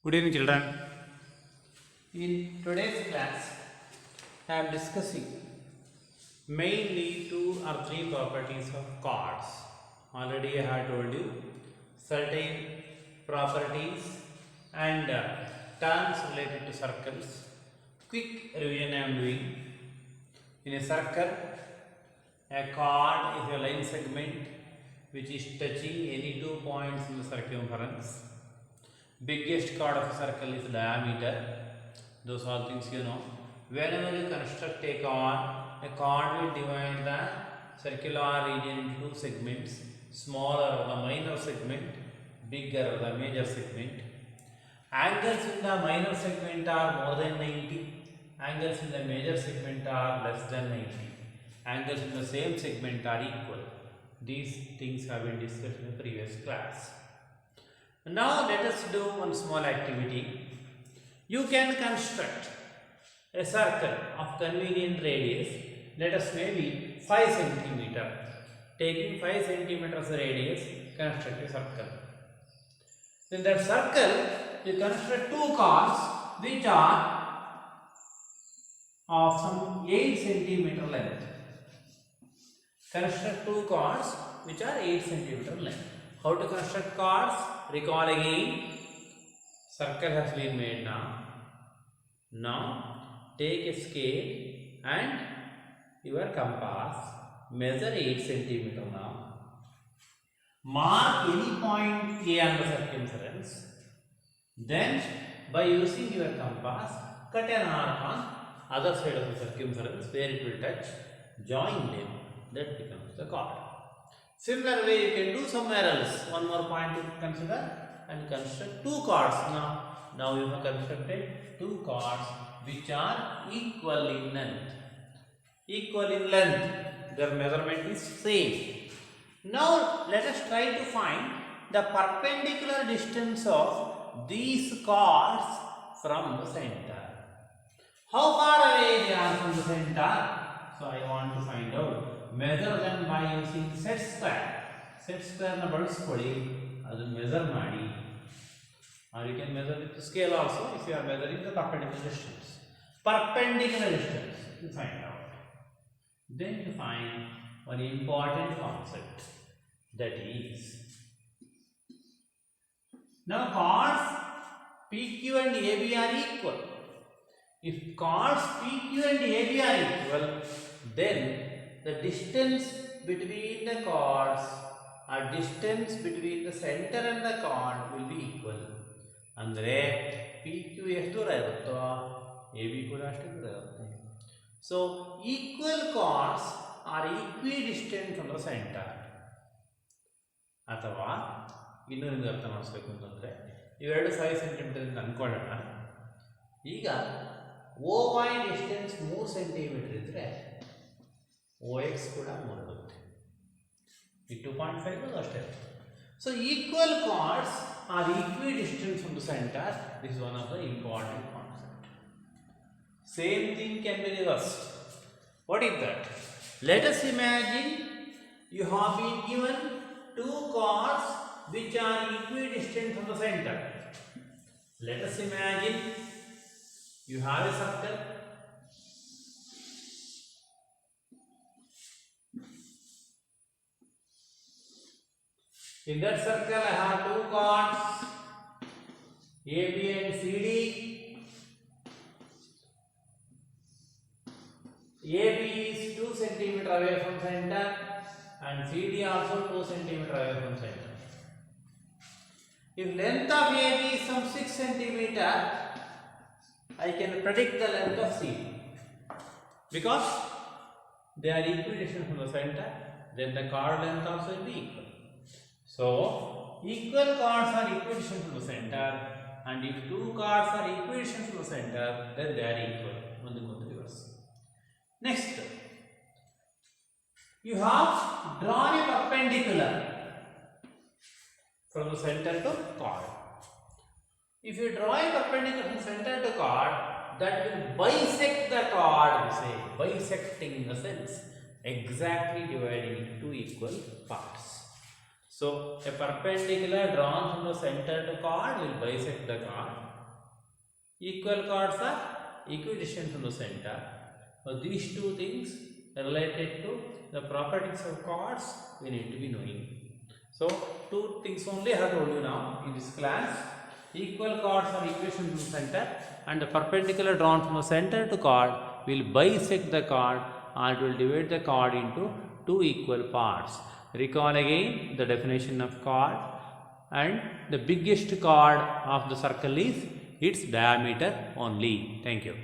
Good evening, children. In today's class, I am discussing Mainly two or three properties of chords. Already I have told you certain properties and terms related to circles. Quick revision I am doing. In a circle, a chord is a line segment which is touching any 2 points in the circumference. Biggest chord of a circle is diameter. Those all things you know. Whenever you construct a chord will divide the circular region into two segments. Smaller the minor segment, bigger the major segment. Angles in the minor segment are more than 90. Angles in the major segment are less than 90. Angles in the same segment are equal. These things have been discussed in the previous class. Now let us do one small activity. You can construct a circle of convenient radius, let us maybe 5 cm. Taking 5 cm radius, construct a circle. In that circle, you construct two chords which are of some 8 cm length. Construct two chords which are 8 cm length. How to construct chords? Recall again. Circle has been made now. Now take a scale and your compass. Measure 8 cm now. Mark any point A on the circumference. Then by using your compass, cut an arc on other side of the circumference where it will touch. Join them. That becomes the chord. Similar way you can do somewhere else. One more point to consider and construct two chords now. Now you have constructed two chords which are equal in length. Equal in length. Their measurement is same. Now let us try to find the perpendicular distance of these chords from the center. How far away they are from the center? So I want to find out. Measure them by using set square. Set square na ಬಳಸ್ಕೊಳ್ಳಿ ಅದು measure ಮಾಡಿ. Or you can measure with the scale also if you are measuring the perpendicular distance. Perpendicular distance you find out. Then you find one important concept, that is now chords PQ and AB are equal. If chords PQ and AB are equal, then the distance between the chords or distance between the center and the chord will be equal. Andre PQ ಎಷ್ಟು ದೂರ ಇರುತ್ತೋ AB ಕೂಡ ಅಷ್ಟೇ ದೂರ ಇರುತ್ತೆ. So equal chords are equidistant from the center. ಅಥವಾ ಇನ್ನೂ ನಿಮಗೆ ಅರ್ಥ ಮಾಡಿಸ್ಬೇಕು ಅಂತಂದರೆ ಇವೆರಡು 5 ಸೆಂಟಿಮೀಟರ್ ಅಂತ ಅಂದ್ಕೊಳ್ಳೋಣ. ಈಗ OY ಡಿಸ್ಟೆನ್ಸ್ 3 ಸೆಂಟಿಮೀಟರ್ ಇದ್ದರೆ OX ಕೂಡ 3 ಇರುತ್ತೆ. ಈ 2.5 ಅಷ್ಟೇ. So equal chords are equidistant from the center. This is one of the important concept. Same thing can be reversed. What is that? Let us imagine you have been given two chords which are equidistant from the center. Let us imagine you have a circle. In that circle I have two chords AB and CD. AB is 2 cm away from center and CD also 2 cm away from center. If length of AB is some 6 cm, I can predict the length of CD. Because they are equidistant from the center, then the chord length also will be equal. So, equal chords are equidistant from the center, and if two chords are equidistant from the center, then they are equal. Next, you have drawn a perpendicular from the center to chord. If you draw a perpendicular from center to chord, that will bisect the chord, we say, bisecting in the sense, exactly dividing into two equal parts. So, a perpendicular drawn from the center to chord will bisect the chord. Equal chords are equidistant from the center. So these two things related to the properties of chords we need to be knowing. So two things only I have told you now in this class. Equal chords are equidistant from the center, and the perpendicular drawn from the center to chord will bisect the chord, or it will divide the chord into two equal parts. Recall again the definition of chord, and the biggest chord of the circle is its diameter only. Thank you.